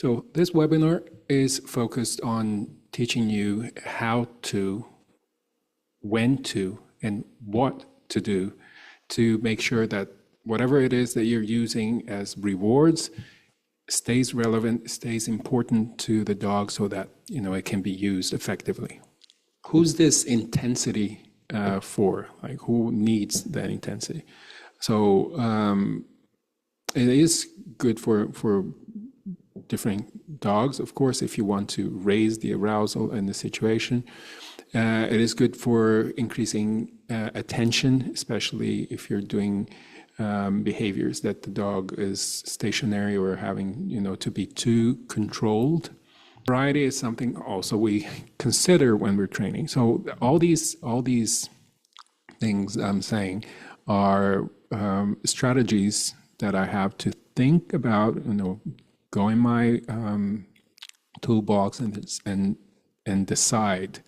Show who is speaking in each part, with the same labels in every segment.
Speaker 1: So this webinar is focused on teaching you how to, when to, and what to do to make sure that whatever it is that you're using as rewards stays relevant, stays important to the dog so that, it can be used effectively. Who's this intensity for? Like, who needs that intensity? So it is good for different dogs, of course, if you want to raise the arousal in the situation. It is good for increasing attention, especially if you're doing behaviors that the dog is stationary or having, to be too controlled. Variety is something also we consider when we're training. So all these things I'm saying are strategies that I have to think about, go in my toolbox and decide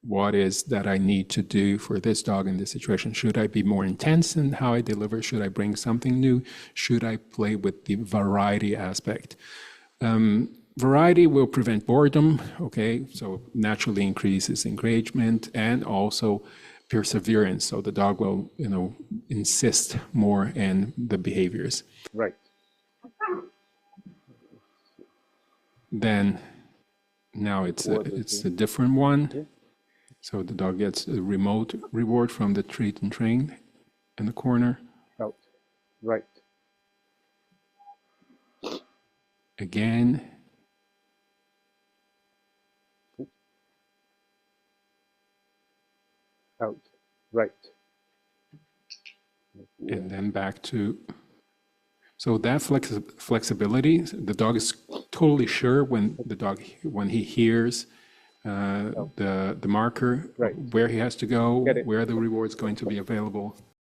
Speaker 1: what is that I need to do for this dog in this situation. Should I be more intense in how I deliver? Should I bring something new? Should I play with the variety aspect? Variety will prevent boredom, okay? So naturally increases engagement and also perseverance. So the dog will, insist more in the behaviors.
Speaker 2: Right.
Speaker 1: Then now it's a different one.
Speaker 2: Yeah.
Speaker 1: So the dog gets a remote reward from the treat and train in the corner.
Speaker 2: Out. Right.
Speaker 1: Again.
Speaker 2: Out. Right.
Speaker 1: And then back to, so that flexibility, the dog is totally sure when he hears the marker,
Speaker 2: Right.
Speaker 1: where he has to go,
Speaker 2: Get it.
Speaker 1: where the reward is going to be available.